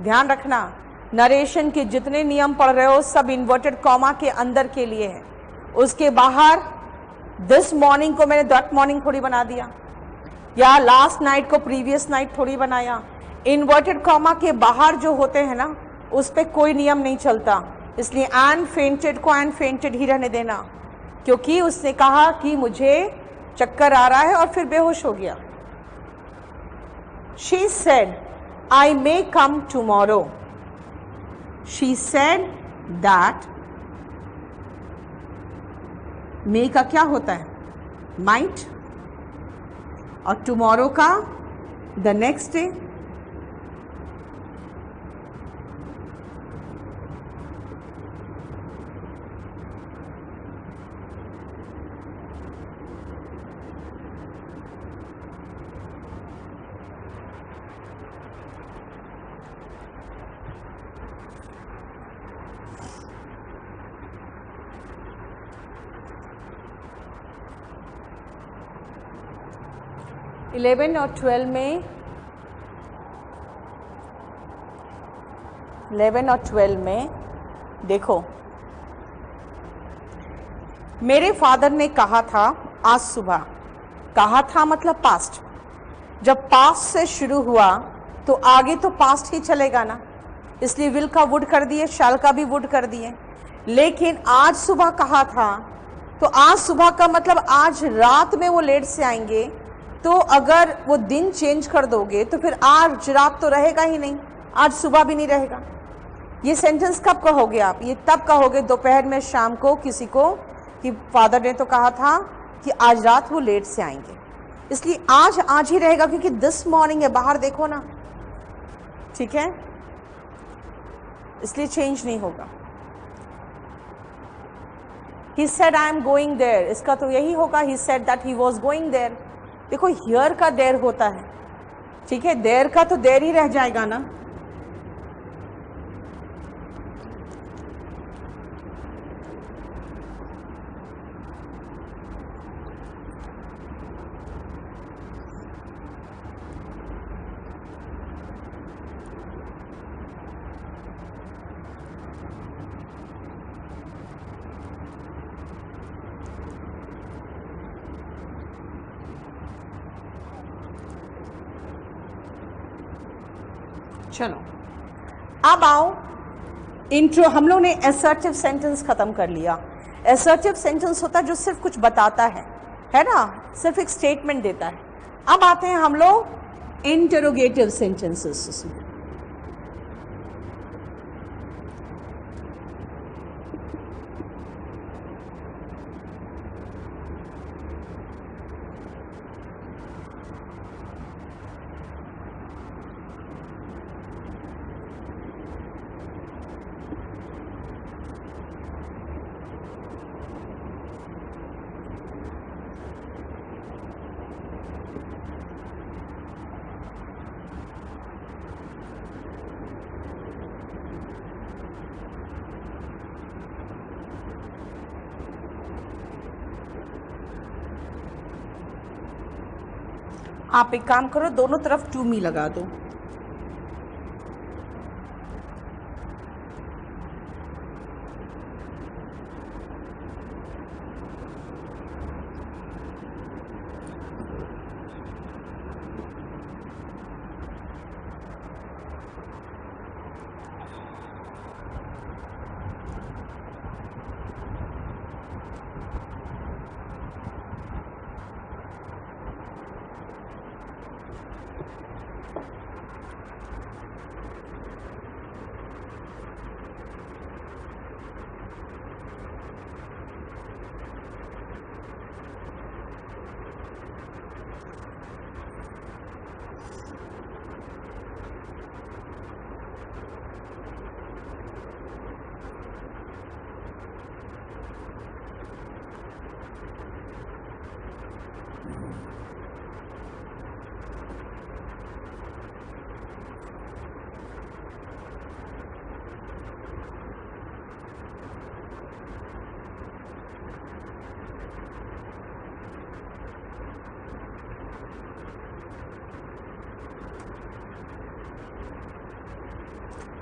ध्यान रखना, नरेशन के जितने नियम पढ़ रहे हो सब इन्वर्टेड कॉमा के अंदर के लिए है। उसके बाहर दिस मॉर्निंग को मैंने दैट मॉर्निंग थोड़ी बना दिया, या लास्ट नाइट को प्रीवियस नाइट थोड़ी बनाया। इन्वर्टेड कॉमा के बाहर जो होते हैं ना, उस पर कोई नियम नहीं चलता। इसलिए एंड फेंटेड को एंड फेंटेड ही रहने देना, क्योंकि उसने कहा कि मुझे चक्कर आ रहा है और फिर बेहोश हो गया। She said I may come tomorrow. She said that, may का क्या होता है? माइट, और टुमारो का द नेक्स्ट डे। इलेवन और 12 में 11 और 12 में देखो, मेरे फादर ने कहा था आज सुबह। कहा था मतलब पास्ट। जब पास्ट से शुरू हुआ तो आगे तो पास्ट ही चलेगा ना, इसलिए विल का वुड कर दिए, शैल का भी वुड कर दिए। लेकिन आज सुबह कहा था, तो आज सुबह का मतलब आज रात में वो लेट से आएंगे। तो अगर वो दिन चेंज कर दोगे तो फिर आज रात तो रहेगा ही नहीं, आज सुबह भी नहीं रहेगा। ये सेंटेंस कब कहोगे आप? ये तब कहोगे दोपहर में, शाम को किसी को, कि फादर ने तो कहा था कि आज रात वो लेट से आएंगे। इसलिए आज आज ही रहेगा, क्योंकि दिस मॉर्निंग है, बाहर देखो ना, ठीक है, इसलिए चेंज नहीं होगा। He said I am going there, इसका तो यही होगा, he said that he was going there। देखो हियर का देर होता है, ठीक है, देर का तो देर ही रह जाएगा ना। चलो अब आओ इंट्रो। हम लोग ने असर्टिव सेंटेंस खत्म कर लिया। असर्टिव सेंटेंस होता है जो सिर्फ कुछ बताता है ना, सिर्फ एक स्टेटमेंट देता है। अब आते हैं हम लोग इंटरोगेटिव सेंटेंसेस में। आप एक काम करो, दोनों तरफ टू मी लगा दो।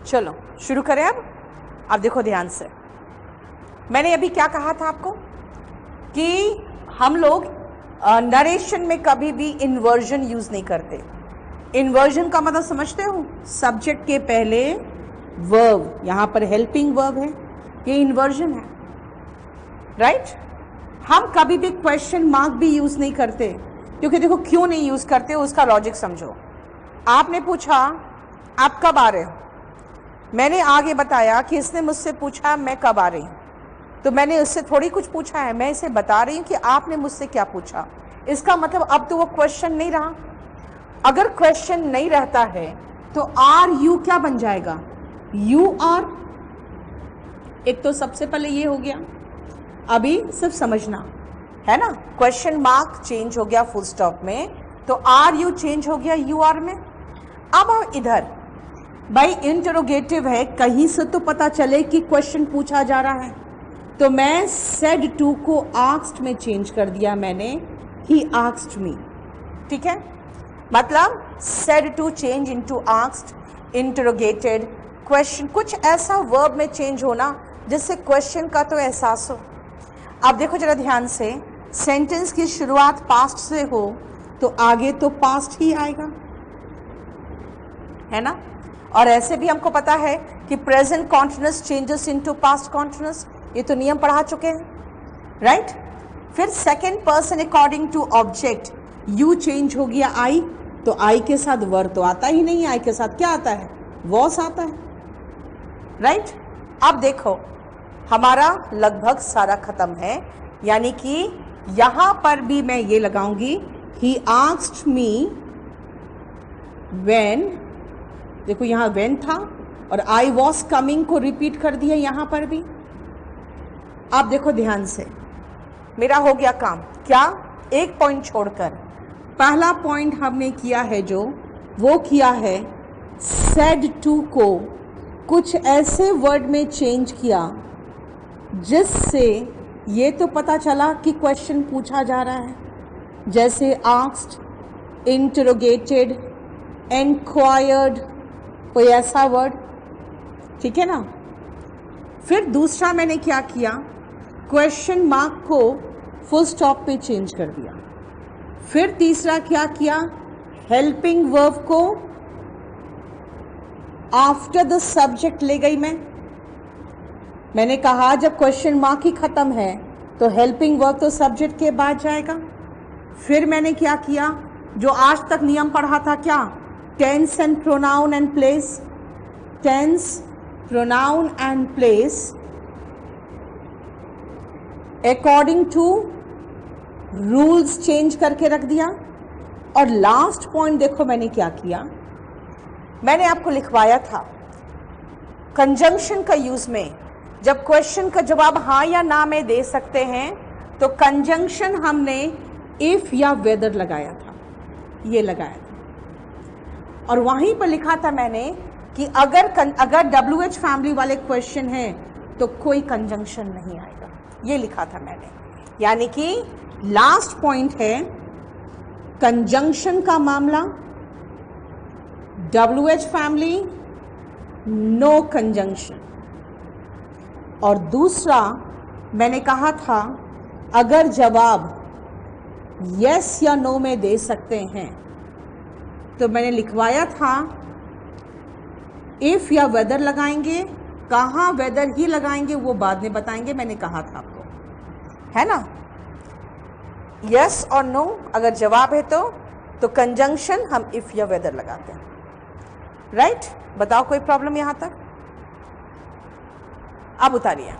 चलो शुरू करें अब देखो ध्यान से। मैंने अभी क्या कहा था आपको कि हम लोग नरेशन में कभी भी इन्वर्जन यूज नहीं करते। इन्वर्जन का मतलब समझते हो? सब्जेक्ट के पहले वर्ब, यहां पर हेल्पिंग वर्ब है, ये इन्वर्जन है, राइट? हम कभी भी क्वेश्चन मार्क भी यूज नहीं करते, क्योंकि देखो क्यों नहीं यूज करते उसका लॉजिक समझो। आपने पूछा आप कब आ रहे हो, मैंने आगे बताया कि इसने मुझसे पूछा मैं कब आ रही हूँ, तो मैंने उससे थोड़ी कुछ पूछा है, मैं इसे बता रही हूँ कि आपने मुझसे क्या पूछा। इसका मतलब अब तो वो क्वेश्चन नहीं रहा। अगर क्वेश्चन नहीं रहता है तो आर यू क्या बन जाएगा? You are. एक तो सबसे पहले ये हो गया, अभी सिर्फ समझना है ना। क्वेश्चन मार्क चेंज हो गया फुल स्टॉप में, तो आर यू चेंज हो गया यू आर में। अब इधर भाई इंटरोगेटिव है, कहीं से तो पता चले कि क्वेश्चन पूछा जा रहा है, तो मैं सेड टू को आस्क्ड में चेंज कर दिया मैंने, ही आस्क्ड मी। ठीक है, मतलब said to change into asked, interrogated, question, कुछ ऐसा वर्ब में चेंज होना जिससे क्वेश्चन का तो एहसास हो। अब देखो जरा ध्यान से, सेंटेंस की शुरुआत पास्ट से हो तो आगे तो पास्ट ही आएगा, है ना। और ऐसे भी हमको पता है कि present continuous changes into past continuous, ये तो नियम पढ़ा चुके हैं, राइट। फिर second person according to object, you change हो गया आई, तो आई के साथ वर तो आता ही नहीं, आई के साथ क्या आता है? वॉस आता है, राइट। अब देखो हमारा लगभग सारा खत्म है, यानी कि यहां पर भी मैं ये लगाऊंगी, ही आस्क्ड मी व्हेन, देखो यहां व्हेन था और आई वॉज कमिंग को रिपीट कर दिया यहां पर भी। आप देखो ध्यान से, मेरा हो गया काम क्या? एक पॉइंट छोड़कर पहला पॉइंट हमने किया है जो, वो किया है सेड टू को कुछ ऐसे वर्ड में चेंज किया जिससे ये तो पता चला कि क्वेश्चन पूछा जा रहा है, जैसे आस्क्ड, इंटरोगेटेड, इंक्वायर्ड, कोई ऐसा वर्ड, ठीक है ना। फिर दूसरा मैंने क्या किया, क्वेश्चन मार्क को फुल स्टॉप पे चेंज कर दिया। फिर तीसरा क्या किया, हेल्पिंग वर्ब को आफ्टर द सब्जेक्ट ले गई मैंने कहा जब क्वेश्चन मार्क ही खत्म है तो हेल्पिंग वर्ब तो सब्जेक्ट के बाद जाएगा। फिर मैंने क्या किया, जो आज तक नियम पढ़ा था, क्या? Tense and pronoun and place, tense, pronoun and place according to rules change करके रख दिया। और लास्ट पॉइंट देखो मैंने क्या किया, मैंने आपको लिखवाया था कंजंक्शन का यूज में, जब क्वेश्चन का जवाब हाँ या ना में दे सकते हैं तो कंजंक्शन हमने इफ या वेदर लगाया था, ये लगाया था। और वहीं पर लिखा था मैंने कि अगर WH फैमिली वाले क्वेश्चन हैं तो कोई कंजंक्शन नहीं आएगा, ये लिखा था मैंने। यानी कि लास्ट पॉइंट है कंजंक्शन का मामला, WH फैमिली नो कंजंक्शन। और दूसरा मैंने कहा था अगर जवाब यस या नो में दे सकते हैं तो मैंने लिखवाया था इफ या वेदर लगाएंगे, कहाँ वेदर ही लगाएंगे वो बाद में बताएंगे, मैंने कहा था आपको, है ना। यस और नो अगर जवाब है तो कंजंक्शन हम इफ या वेदर लगाते हैं, राइट। बताओ कोई प्रॉब्लम यहां तक? अब उतारिए।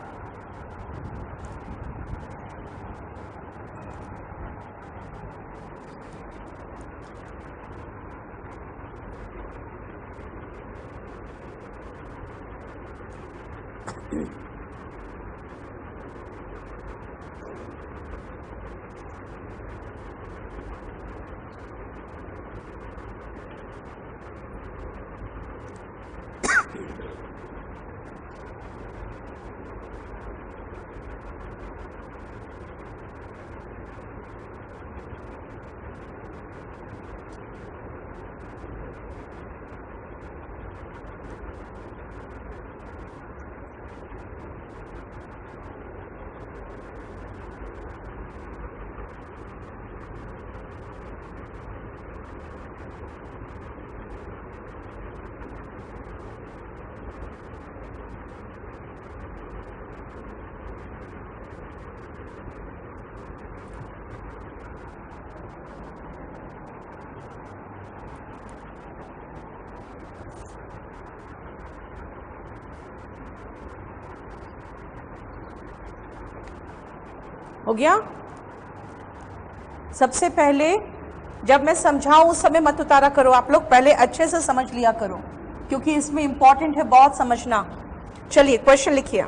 हो गया? सबसे पहले जब मैं समझाऊं उस समय मत उतारा करो, आप लोग पहले अच्छे से समझ लिया करो, क्योंकि इसमें इंपॉर्टेंट है बहुत समझना। चलिए क्वेश्चन लिखिए।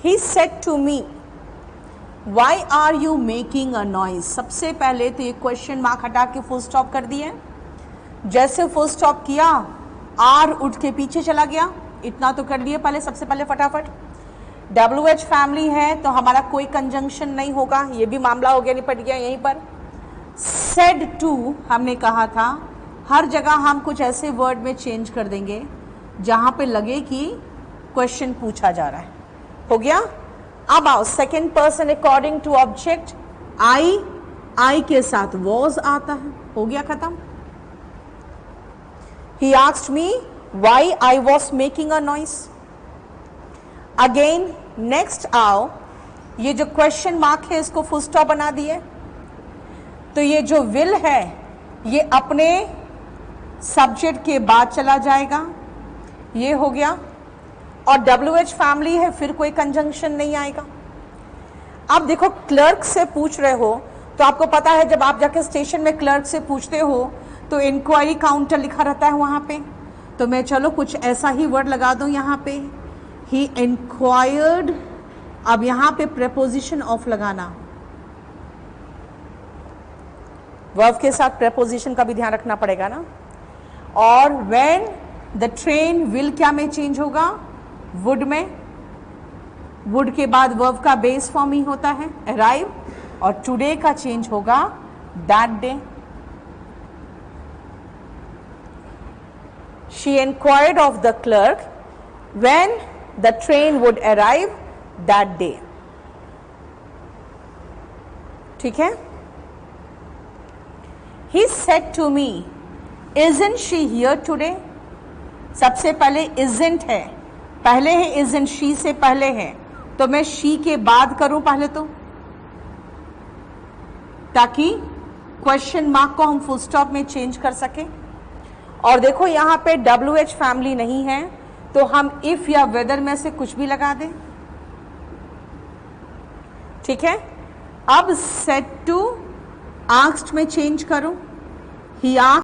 He said to me why are you making a noise. सबसे पहले तो ये क्वेश्चन मार्क हटा के फुल स्टॉप कर दिए। जैसे फुल स्टॉप किया आर उठ के पीछे चला गया। इतना तो कर लिए पहले, सबसे पहले फटाफट। WH फैमिली है तो हमारा कोई कंजंक्शन नहीं होगा, ये भी मामला हो गया, निपट गया यहीं पर। सेड टू हमने कहा था, हर जगह हम कुछ ऐसे वर्ड में चेंज कर देंगे जहां पे लगे कि क्वेश्चन पूछा जा रहा है। हो गया। अब आओ second person according to object. I के साथ वॉज आता है। हो गया खत्म। He asked me why I was making a noise. Again, next आओ, ये जो क्वेश्चन मार्क है इसको फुल स्टॉप बना दिए। तो ये जो विल है ये अपने सब्जेक्ट के बाद चला जाएगा, ये हो गया। और WH फैमिली है, फिर कोई कंजंक्शन नहीं आएगा। अब देखो क्लर्क से पूछ रहे हो तो आपको पता है जब आप जाके स्टेशन में क्लर्क से पूछते हो तो इंक्वायरी काउंटर लिखा रहता है वहां पे। तो मैं चलो कुछ ऐसा ही वर्ड लगा दूं यहाँ पे, ही इंक्वायर्ड। अब यहाँ पे प्रेपोजिशन ऑफ लगाना, वर्ब के साथ प्रेपोजिशन का भी ध्यान रखना पड़ेगा ना। और व्हेन द ट्रेन विल क्या में चेंज होगा, वुड में। वुड के बाद वर्ब का बेस फॉर्म ही होता है अराइव, और टुडे का चेंज होगा that day. She inquired of the clerk when the train would arrive that day. ठीक है। He said to me, isn't she here today? सबसे पहले isn't है, पहले है isn't, she से पहले है, तो मैं she के बाद करूं पहले तो, ताकि क्वेश्चन मार्क को हम फुल स्टॉप में चेंज कर सकें। और देखो यहाँ पे WH फैमिली नहीं है तो हम इफ या वेदर में से कुछ भी लगा दें। ठीक है। अब सेड टू आस्क्ड में चेंज करो, ही आस्क्ड